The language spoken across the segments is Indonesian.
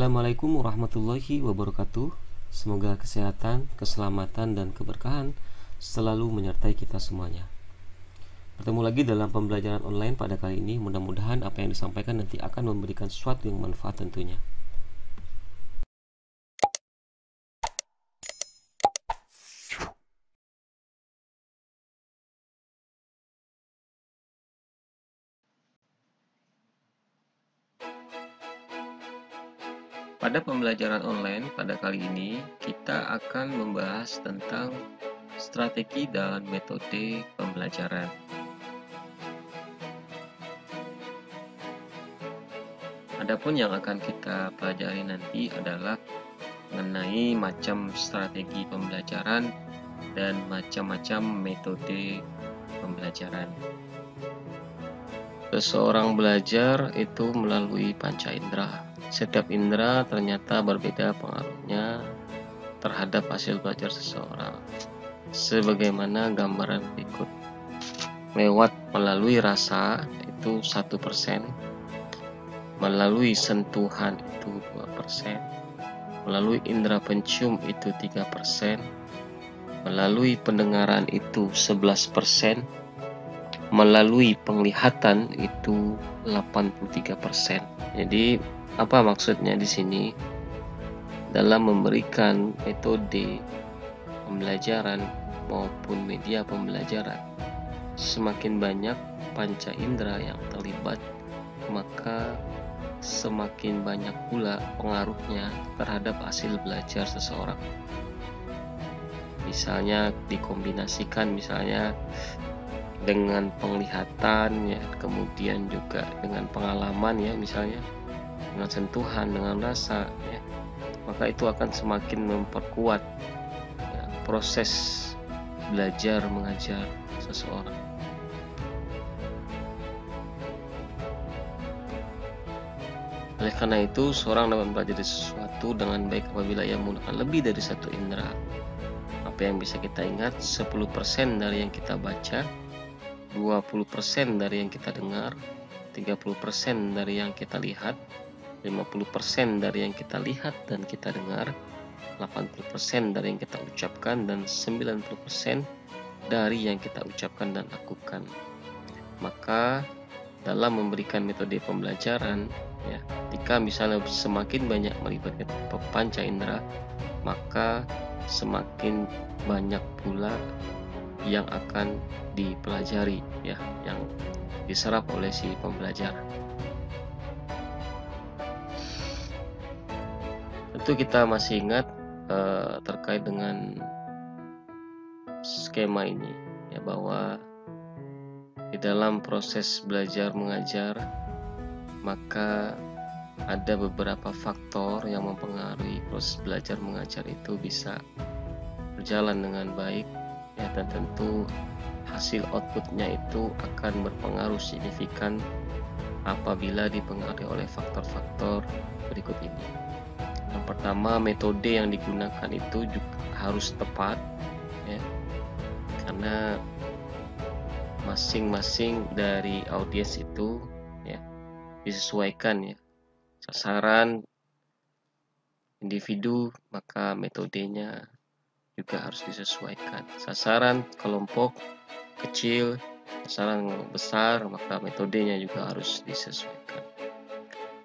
Assalamualaikum warahmatullahi wabarakatuh. Semoga kesehatan, keselamatan, dan keberkahan selalu menyertai kita semuanya. Bertemu lagi dalam pembelajaran online pada kali ini. Mudah-mudahan apa yang disampaikan nanti akan memberikan sesuatu yang manfaat tentunya. Pada pembelajaran online pada kali ini, kita akan membahas tentang strategi dan metode pembelajaran. Adapun yang akan kita pelajari nanti adalah mengenai macam strategi pembelajaran dan macam-macam metode pembelajaran. Seseorang belajar itu melalui panca indera. Setiap indera ternyata berbeda pengaruhnya terhadap hasil belajar seseorang. Sebagaimana gambaran berikut. Melalui rasa itu 1%, melalui sentuhan itu 2%, melalui indera pencium itu 3%, melalui pendengaran itu 11%, melalui penglihatan itu 83%. Jadi apa maksudnya di sini? Dalam memberikan metode pembelajaran maupun media pembelajaran, semakin banyak panca indera yang terlibat, maka semakin banyak pula pengaruhnya terhadap hasil belajar seseorang. Misalnya dikombinasikan misalnya dengan penglihatan ya, kemudian juga dengan pengalaman ya, misalnya dengan sentuhan, dengan rasa ya, maka itu akan semakin memperkuat ya, proses belajar mengajar seseorang. Oleh karena itu, seorang dapat mempelajari sesuatu dengan baik apabila ia menggunakan lebih dari satu indera. Apa yang bisa kita ingat? 10% dari yang kita baca, 20% dari yang kita dengar, 30% dari yang kita lihat, 50% dari yang kita lihat dan kita dengar, 80% dari yang kita ucapkan, dan 90% dari yang kita ucapkan dan lakukan. Maka dalam memberikan metode pembelajaran ya, jika misalnya semakin banyak melibatkan panca indera, maka semakin banyak pula yang akan dipelajari ya, yang diserap oleh si pembelajar. Tentu kita masih ingat terkait dengan skema ini ya, bahwa di dalam proses belajar mengajar maka ada beberapa faktor yang mempengaruhi proses belajar mengajar itu bisa berjalan dengan baik ya, dan tentu hasil outputnya itu akan berpengaruh signifikan apabila dipengaruhi oleh faktor-faktor berikut ini. Yang pertama, metode yang digunakan itu juga harus tepat ya, karena masing-masing dari audiens itu ya disesuaikan ya, sasaran individu maka metodenya juga harus disesuaikan. Sasaran kelompok kecil, sasaran besar, maka metodenya juga harus disesuaikan.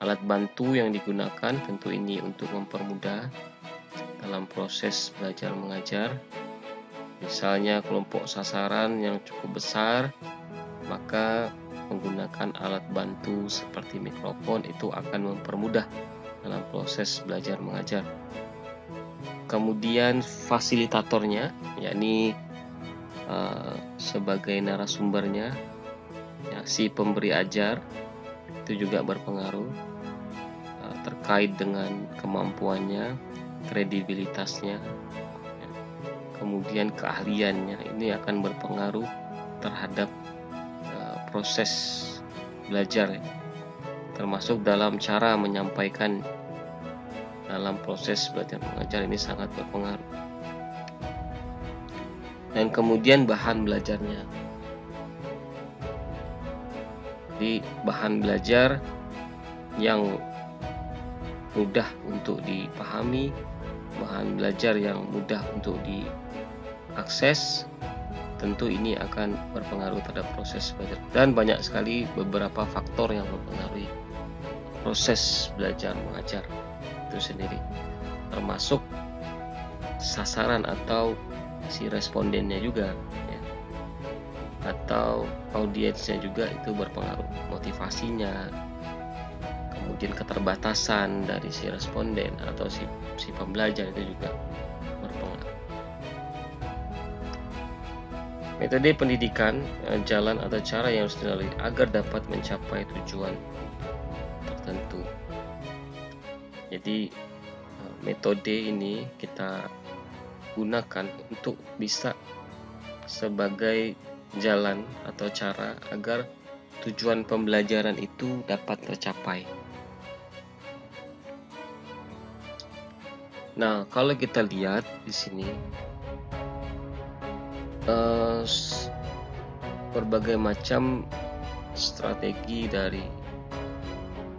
Alat bantu yang digunakan tentu ini untuk mempermudah dalam proses belajar mengajar. Misalnya kelompok sasaran yang cukup besar, maka menggunakan alat bantu seperti mikrofon itu akan mempermudah dalam proses belajar mengajar. Kemudian fasilitatornya, yakni sebagai narasumbernya ya, si pemberi ajar itu juga berpengaruh terkait dengan kemampuannya, kredibilitasnya ya, kemudian keahliannya. Ini akan berpengaruh terhadap proses belajar ya, termasuk dalam cara menyampaikan dalam proses belajar mengajar, ini sangat berpengaruh. Dan kemudian bahan belajarnya. Jadi bahan belajar yang mudah untuk dipahami, bahan belajar yang mudah untuk diakses, tentu ini akan berpengaruh terhadap proses belajar. Dan banyak sekali beberapa faktor yang mempengaruhi proses belajar mengajar itu sendiri, termasuk sasaran atau si respondennya juga ya, atau audiensnya juga itu berpengaruh, motivasinya, kemudian keterbatasan dari si responden atau si pembelajar itu juga berpengaruh. Metode pendidikan, jalan atau cara yang harus dilalui agar dapat mencapai tujuan tertentu. Jadi metode ini kita gunakan untuk bisa sebagai jalan atau cara agar tujuan pembelajaran itu dapat tercapai. Nah, kalau kita lihat di sini berbagai macam strategi dari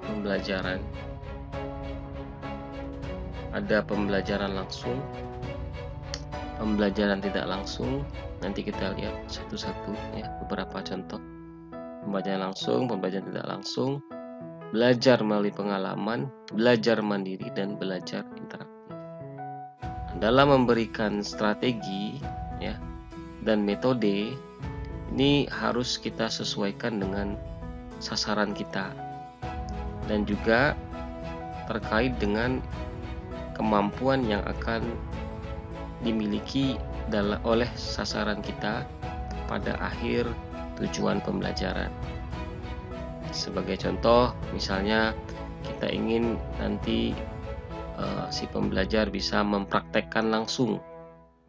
pembelajaran. Ada pembelajaran langsung, pembelajaran tidak langsung. Nanti kita lihat satu-satu ya, beberapa contoh. Pembelajaran langsung, pembelajaran tidak langsung, belajar melalui pengalaman, belajar mandiri, dan belajar interaktif. Dalam memberikan strategi ya dan metode, ini harus kita sesuaikan dengan sasaran kita dan juga terkait dengan kemampuan yang akan dimiliki oleh sasaran kita pada akhir tujuan pembelajaran. Sebagai contoh, misalnya kita ingin nanti si pembelajar bisa mempraktekkan langsung,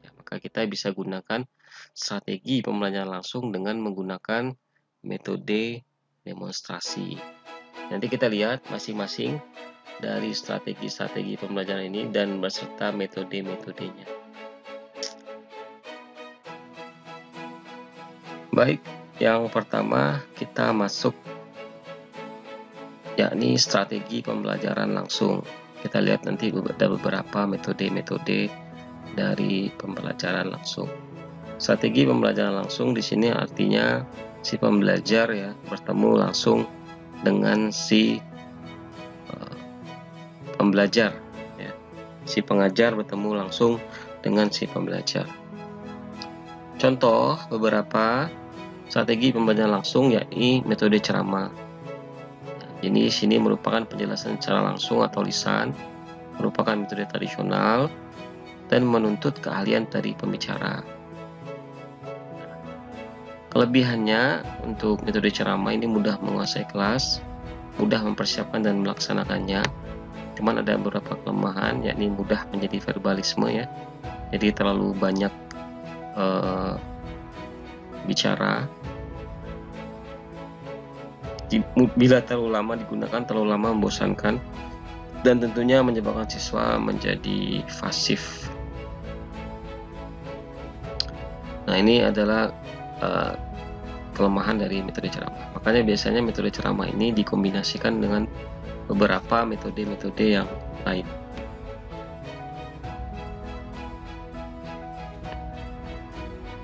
ya, maka kita bisa gunakan strategi pembelajaran langsung dengan menggunakan metode demonstrasi. Nanti kita lihat masing-masing dari strategi-strategi pembelajaran ini dan beserta metode-metodenya. Baik, yang pertama kita masuk yakni strategi pembelajaran langsung. Kita lihat nanti ada beberapa metode-metode dari pembelajaran langsung. Strategi pembelajaran langsung di sini artinya si pembelajar ya bertemu langsung dengan si pembelajar ya. Si pengajar bertemu langsung dengan si pembelajar. Contoh beberapa strategi pembelajaran langsung yakni metode ceramah. Ini sini merupakan penjelasan secara langsung atau lisan, merupakan metode tradisional dan menuntut keahlian dari pembicara. Kelebihannya untuk metode ceramah ini mudah menguasai kelas, mudah mempersiapkan dan melaksanakannya. Cuman ada beberapa kelemahan, yakni mudah menjadi verbalisme ya. Jadi terlalu banyak bicara. Bila terlalu lama digunakan, terlalu lama membosankan dan tentunya menyebabkan siswa menjadi pasif. Nah, ini adalah kelemahan dari metode ceramah. Makanya biasanya metode ceramah ini dikombinasikan dengan beberapa metode-metode yang lain.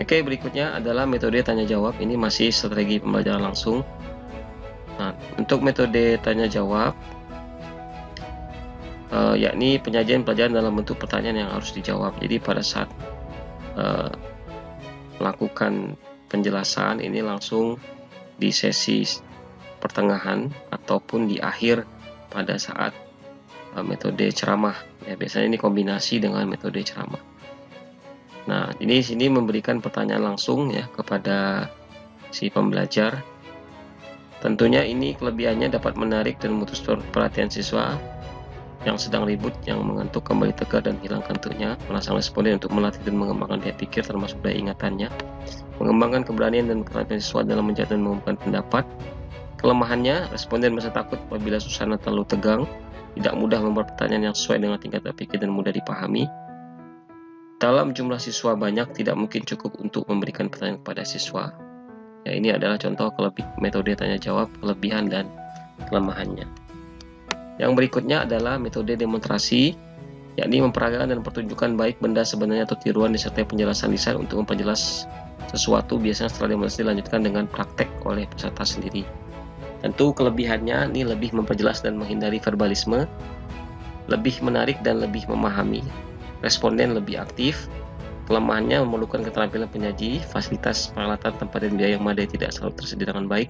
Oke, berikutnya adalah metode tanya jawab. Ini masih strategi pembelajaran langsung. Nah, untuk metode tanya jawab yakni penyajian pelajaran dalam bentuk pertanyaan yang harus dijawab. Jadi pada saat melakukan penjelasan ini langsung di sesi pertengahan ataupun di akhir pada saat metode ceramah ya, biasanya ini kombinasi dengan metode ceramah. Nah, ini sini memberikan pertanyaan langsung ya kepada si pembelajar. Tentunya ini kelebihannya dapat menarik dan memutus perhatian siswa yang sedang ribut, yang mengantuk kembali tegar dan hilang kantuknya, merangsang responden untuk melatih dan mengembangkan daya pikir termasuk daya ingatannya, mengembangkan keberanian dan keterampilan siswa dalam menjawab dan mengungkapkan pendapat. Kelemahannya, responden merasa takut apabila suasana terlalu tegang, tidak mudah membuat pertanyaan yang sesuai dengan tingkat berpikir dan mudah dipahami. Dalam jumlah siswa banyak, tidak mungkin cukup untuk memberikan pertanyaan kepada siswa. Ya, ini adalah contoh metode tanya jawab, kelebihan dan kelemahannya. Yang berikutnya adalah metode demonstrasi, yakni memperagakan dan pertunjukan baik benda sebenarnya atau tiruan disertai penjelasan desain untuk memperjelas sesuatu. Biasanya setelah demonstrasi dilanjutkan dengan praktek oleh peserta sendiri. Tentu kelebihannya ini lebih memperjelas dan menghindari verbalisme, lebih menarik dan lebih memahami, responden lebih aktif. Kelemahannya memerlukan keterampilan penyaji, fasilitas, peralatan, tempat, dan biaya yang memadai tidak selalu tersedia dengan baik,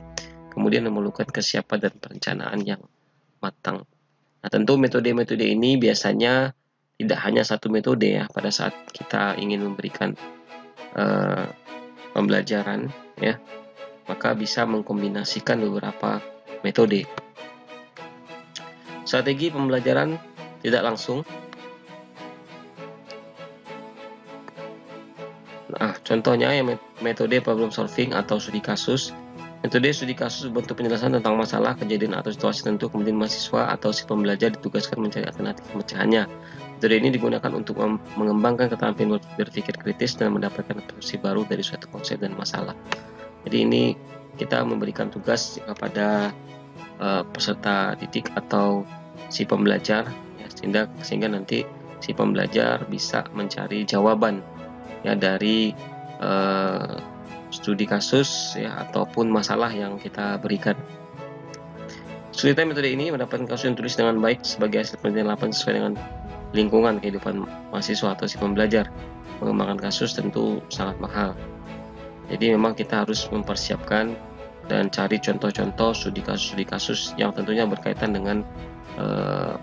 kemudian memerlukan kesiapan dan perencanaan yang matang. Nah, tentu metode-metode ini biasanya tidak hanya satu metode ya pada saat kita ingin memberikan pembelajaran ya, maka bisa mengkombinasikan beberapa metode. Strategi pembelajaran tidak langsung. Nah, contohnya ya metode problem solving atau studi kasus. Metode studi kasus bentuk penjelasan tentang masalah, kejadian atau situasi tertentu, kemudian mahasiswa atau si pembelajar ditugaskan mencari alternatif pemecahannya. Metode ini digunakan untuk mengembangkan keterampilan berpikir kritis dan mendapatkan persepsi baru dari suatu konsep dan masalah. Jadi ini kita memberikan tugas kepada peserta didik atau si pembelajar ya, sehingga nanti si pembelajar bisa mencari jawaban ya dari studi kasus ya ataupun masalah yang kita berikan. Kesulitan metode ini mendapatkan kasus yang tulis dengan baik sebagai hasil penelitian lapangan sesuai dengan lingkungan kehidupan mahasiswa atau si pembelajar. Mengembangkan kasus tentu sangat mahal. Jadi memang kita harus mempersiapkan dan cari contoh-contoh studi kasus yang tentunya berkaitan dengan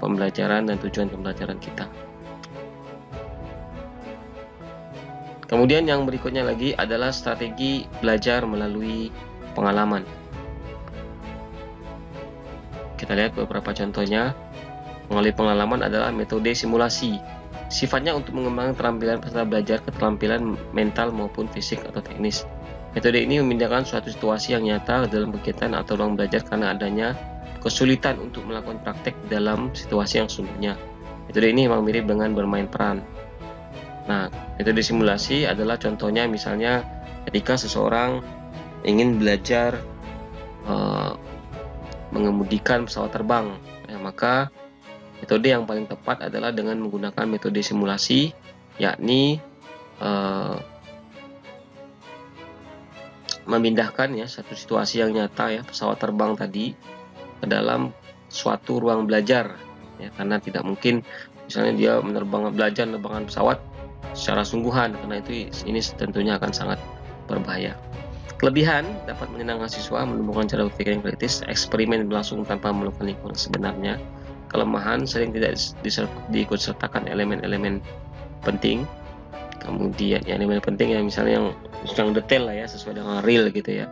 pembelajaran dan tujuan pembelajaran kita. Kemudian yang berikutnya lagi adalah strategi belajar melalui pengalaman. Kita lihat beberapa contohnya. Melalui pengalaman adalah metode simulasi. Sifatnya untuk mengembangkan keterampilan peserta belajar, keterampilan mental maupun fisik atau teknis. Metode ini memindahkan suatu situasi yang nyata dalam kegiatan atau ruang belajar karena adanya kesulitan untuk melakukan praktek dalam situasi yang sesungguhnya. Metode ini memang mirip dengan bermain peran. Nah, metode simulasi adalah contohnya misalnya ketika seseorang ingin belajar mengemudikan pesawat terbang, ya, maka metode yang paling tepat adalah dengan menggunakan metode simulasi, yakni memindahkan ya satu situasi yang nyata ya pesawat terbang tadi ke dalam suatu ruang belajar, ya, karena tidak mungkin misalnya dia belajar menerbangkan pesawat secara sungguhan, karena itu ini tentunya akan sangat berbahaya. Kelebihan dapat menyenangkan siswa, menumbuhkan cara berpikir yang kritis, eksperimen berlangsung tanpa memerlukan lingkungan sebenarnya. Kelemahan sering tidak diikutsertakan elemen-elemen penting. Kemudian ya, elemen penting yang misalnya yang detail lah ya, sesuai dengan real gitu ya.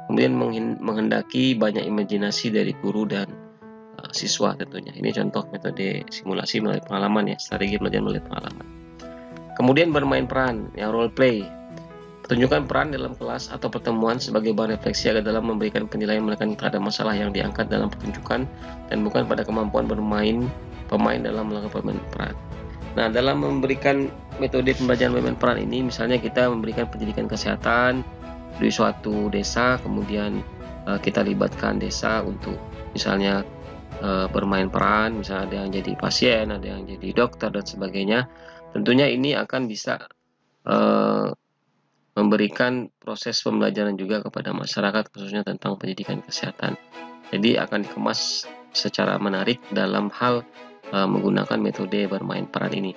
Kemudian menghendaki banyak imajinasi dari guru dan siswa tentunya. Ini contoh metode simulasi melalui pengalaman ya, strategi belajar melalui pengalaman. Kemudian bermain peran, ya role play. Pertunjukan peran dalam kelas atau pertemuan sebagai bahan refleksi agar dalam memberikan penilaian terhadap masalah yang diangkat dalam pertunjukan dan bukan pada kemampuan pemain dalam melakukan peran. Nah, dalam memberikan metode pembelajaran bermain peran ini, misalnya kita memberikan pendidikan kesehatan di suatu desa, kemudian kita libatkan desa untuk misalnya bermain peran, misalnya ada yang jadi pasien, ada yang jadi dokter dan sebagainya. Tentunya ini akan bisa memberikan proses pembelajaran juga kepada masyarakat, khususnya tentang pendidikan kesehatan. Jadi akan dikemas secara menarik dalam hal menggunakan metode bermain peran ini.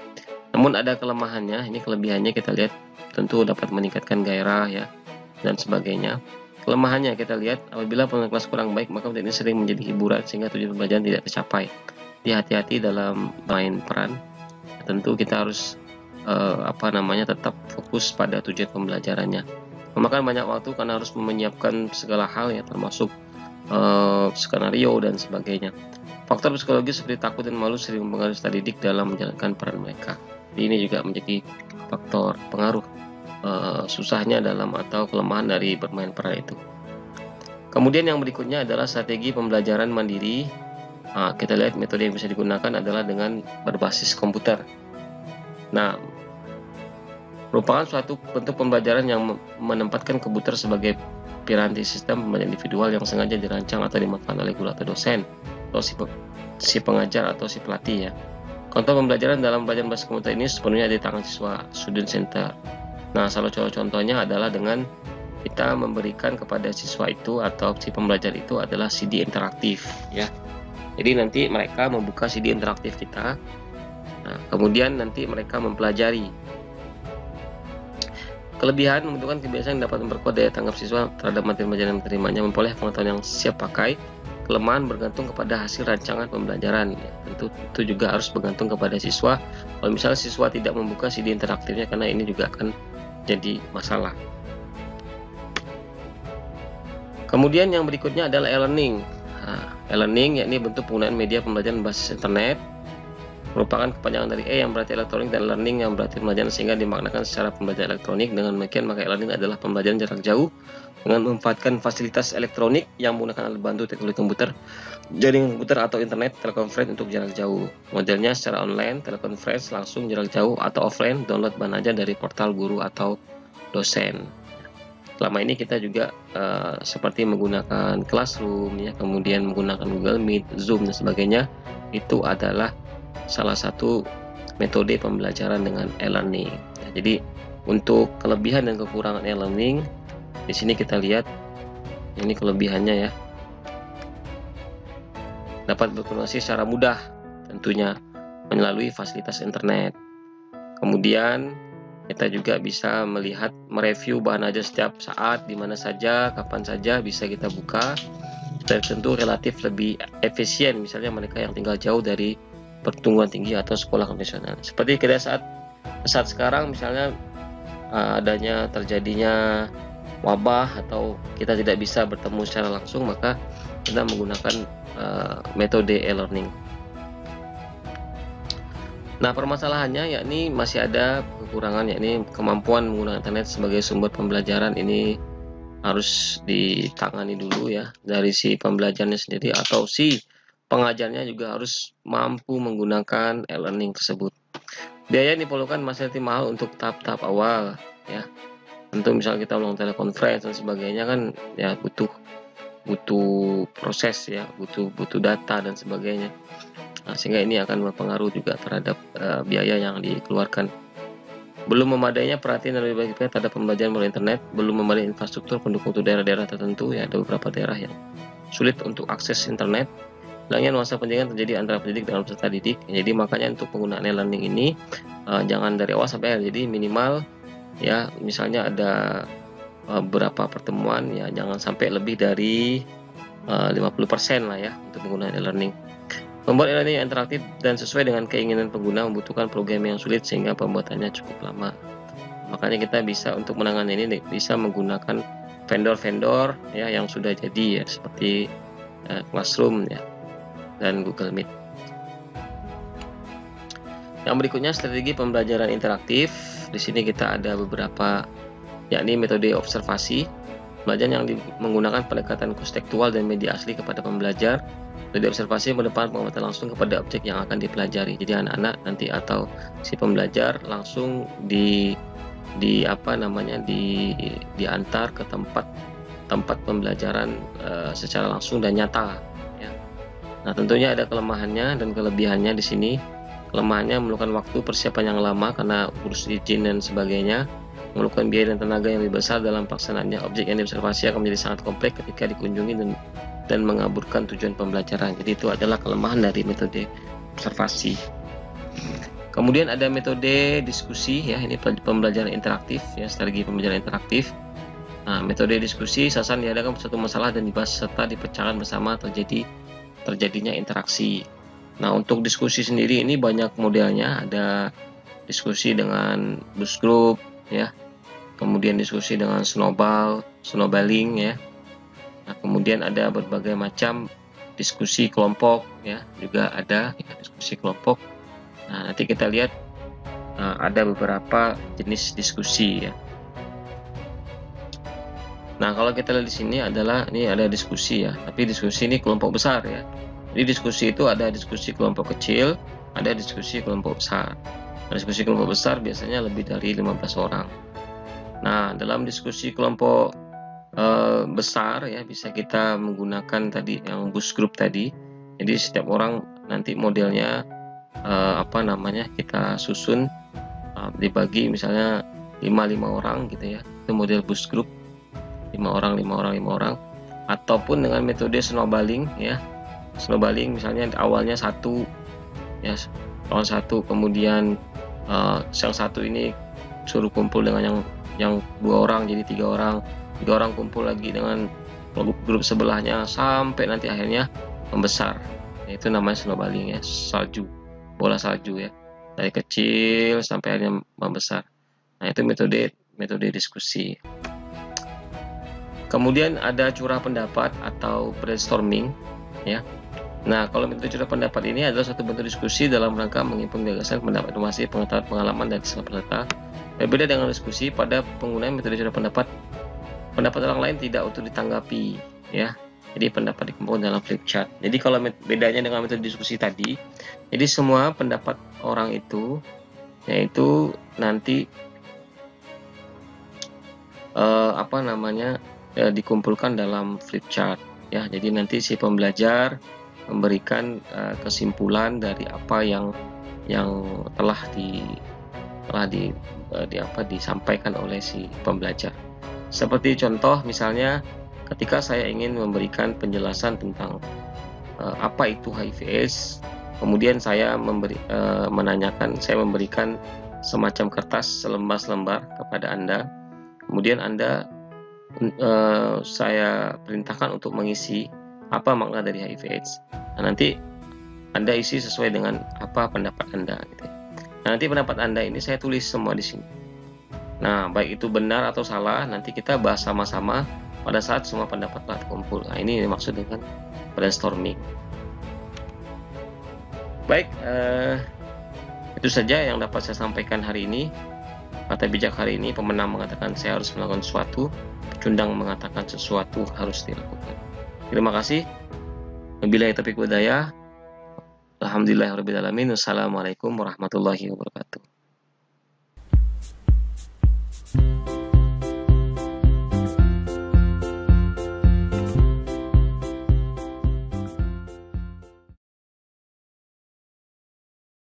Namun ada kelemahannya. Ini kelebihannya kita lihat tentu dapat meningkatkan gairah ya dan sebagainya. Kelemahannya kita lihat apabila pengelola kelas kurang baik, maka metode ini sering menjadi hiburan sehingga tujuan pembelajaran tidak tercapai. Jadi hati-hati dalam main peran. Tentu kita harus tetap fokus pada tujuan pembelajarannya. Memakan banyak waktu karena harus menyiapkan segala hal ya, termasuk skenario dan sebagainya. Faktor psikologis seperti takut dan malu sering mempengaruhi peserta didik dalam menjalankan peran mereka. Jadi ini juga menjadi faktor pengaruh susahnya dalam atau kelemahan dari bermain peran itu. Kemudian yang berikutnya adalah strategi pembelajaran mandiri. Kita lihat metode yang bisa digunakan adalah dengan berbasis komputer. Nah, merupakan suatu bentuk pembelajaran yang menempatkan komputer sebagai piranti sistem pembelajaran individual yang sengaja dirancang atau dimanfaatkan oleh guru atau dosen. atau si pengajar atau si pelatih ya. Kontrol pembelajaran dalam pembelajaran bahasa komputer ini sepenuhnya di tangan siswa, student center. Nah, salah satu contohnya adalah dengan kita memberikan kepada siswa itu atau si pembelajar itu adalah CD interaktif ya. Jadi nanti mereka membuka CD interaktif kita. Nah, kemudian nanti mereka mempelajari. Kelebihan membutuhkan kebiasaan yang dapat memperkuat daya tanggap siswa terhadap materi pembelajaran yang diterimanya, memperoleh pengetahuan yang siap pakai. Kelemahan bergantung kepada hasil rancangan pembelajaran ya. Tentu itu juga harus bergantung kepada siswa. Kalau misalnya siswa tidak membuka CD interaktifnya, karena ini juga akan jadi masalah. Kemudian yang berikutnya adalah e-learning. Nah, e-learning yakni bentuk penggunaan media pembelajaran berbasis internet, merupakan kepanjangan dari E yang berarti elektronik dan learning yang berarti pembelajaran, sehingga dimaknakan secara pembelajaran elektronik. Dengan demikian maka e-learning adalah pembelajaran jarak jauh dengan memanfaatkan fasilitas elektronik yang menggunakan alat bantu teknologi komputer, jaringan komputer atau internet telekonferensi untuk jarak jauh. Modelnya secara online, telekonferensi langsung jarak jauh, atau offline, download bahan ajar dari portal guru atau dosen. Selama ini kita juga seperti menggunakan Classroom ya, kemudian menggunakan Google Meet, Zoom dan sebagainya. Itu adalah salah satu metode pembelajaran dengan e-learning. Ya, jadi untuk kelebihan dan kekurangan e-learning, di sini kita lihat ini kelebihannya ya. Dapat berkomunikasi secara mudah tentunya melalui fasilitas internet. Kemudian kita juga bisa melihat, mereview bahan ajar setiap saat, di mana saja, kapan saja bisa kita buka, dan tentu relatif lebih efisien misalnya mereka yang tinggal jauh dari perguruan tinggi atau sekolah konvensional. Seperti kita saat sekarang misalnya terjadinya wabah atau kita tidak bisa bertemu secara langsung, maka kita menggunakan metode e-learning. Nah, permasalahannya yakni masih ada kekurangan, yakni kemampuan menggunakan internet sebagai sumber pembelajaran. Ini harus ditangani dulu ya dari si pembelajarnya sendiri, atau si pengajarnya juga harus mampu menggunakan e-learning tersebut. Biaya yang diperlukan masih lebih mahal untuk tahap-tahap awal ya. Tentu misalnya kita melakukan telekonferensi dan sebagainya kan ya butuh proses ya, butuh data dan sebagainya. Nah, sehingga ini akan berpengaruh juga terhadap biaya yang dikeluarkan. Belum memadainya perhatian dari berbagai pihak terhadap pembelajaran melalui internet, belum memadai infrastruktur pendukung untuk daerah-daerah tertentu ya, ada beberapa daerah yang sulit untuk akses internet. Hilangnya nuansa pendidikan terjadi antara pendidik dan peserta didik. Jadi makanya untuk penggunaan e-learning ini jangan dari awal sampai akhir. Jadi minimal ya, misalnya ada beberapa pertemuan ya, jangan sampai lebih dari 50% lah ya untuk penggunaan e-learning. Membuat e-learning yang interaktif dan sesuai dengan keinginan pengguna membutuhkan program yang sulit sehingga pembuatannya cukup lama. Makanya kita bisa untuk menangani ini bisa menggunakan vendor-vendor ya yang sudah jadi ya, seperti Classroom ya dan Google Meet. Yang berikutnya strategi pembelajaran interaktif. Di sini kita ada beberapa, yakni metode observasi, pembelajaran yang menggunakan pendekatan konstekstual dan media asli kepada pembelajar. Metode observasi mendepan pengamatan langsung kepada objek yang akan dipelajari. Jadi anak-anak nanti atau si pembelajar langsung diantar ke tempat pembelajaran secara langsung dan nyata. Ya. Nah, tentunya ada kelemahannya dan kelebihannya di sini. Kelemahannya memerlukan waktu persiapan yang lama karena urus izin dan sebagainya, memerlukan biaya dan tenaga yang lebih besar dalam pelaksanaannya. Objek yang diobservasi akan menjadi sangat kompleks ketika dikunjungi dan mengaburkan tujuan pembelajaran. Jadi itu adalah kelemahan dari metode observasi. Kemudian ada metode diskusi ya, ini pembelajaran interaktif ya, strategi pembelajaran interaktif. Nah, metode diskusi sasaran diadakan suatu masalah dan dibahas serta dipecahkan bersama terjadinya interaksi. Nah, untuk diskusi sendiri ini banyak modelnya, ada diskusi dengan bus group ya, kemudian diskusi dengan snowballing ya. Nah, kemudian ada berbagai macam diskusi kelompok ya, juga ada ya, diskusi kelompok. Nah, nanti kita lihat ada beberapa jenis diskusi ya. Nah, kalau kita lihat di sini ini ada diskusi ya, tapi diskusi ini kelompok besar ya. Jadi diskusi itu ada diskusi kelompok kecil, ada diskusi kelompok besar. Nah, diskusi kelompok besar biasanya lebih dari 15 orang. Nah, dalam diskusi kelompok besar ya, bisa kita menggunakan tadi yang bus group tadi. Jadi setiap orang nanti modelnya kita susun dibagi misalnya 5 orang gitu ya. Itu model boost group 5 orang, ataupun dengan metode snowballing ya. Snowballing misalnya awalnya satu ya, lawan satu, kemudian yang satu ini suruh kumpul dengan yang 2 orang jadi 3 orang kumpul lagi dengan grup sebelahnya sampai nanti akhirnya membesar. Itu namanya snowballing ya, bola salju ya, dari kecil sampai akhirnya membesar. Nah, itu metode diskusi. Kemudian ada curah pendapat atau brainstorming ya. Nah, kalau metode curah pendapat ini adalah suatu bentuk diskusi dalam rangka mengimpun gagasan, pendapat, informasi, pengetahuan, pengalaman dari setiap peserta. Berbeda dengan diskusi pada penggunaan metode curah pendapat orang lain tidak untuk ditanggapi ya. Jadi pendapat dikumpulkan dalam flip chart. Jadi kalau bedanya dengan metode diskusi tadi, jadi semua pendapat orang itu yaitu nanti dikumpulkan dalam flip chart ya. Jadi nanti si pembelajar memberikan kesimpulan dari apa yang telah disampaikan oleh si pembelajar. Seperti contoh misalnya ketika saya ingin memberikan penjelasan tentang apa itu HIV/AIDS, kemudian saya memberikan semacam kertas selembar kepada Anda, kemudian Anda saya perintahkan untuk mengisi apa makna dari HIV/AIDS. Nah, nanti Anda isi sesuai dengan apa pendapat Anda gitu. Nah, nanti pendapat Anda ini saya tulis semua di sini. Nah, baik itu benar atau salah nanti kita bahas sama-sama pada saat semua pendapat telah terkumpul. Nah, ini maksud dengan brainstorming. Baik, itu saja yang dapat saya sampaikan hari ini. Kata bijak hari ini, pemenang mengatakan saya harus melakukan sesuatu, pecundang mengatakan sesuatu harus dilakukan. Terima kasih. Wabillahi taufiq wal hidayah. Alhamdulillahirabbil alamin. Wassalamualaikum warahmatullahi wabarakatuh.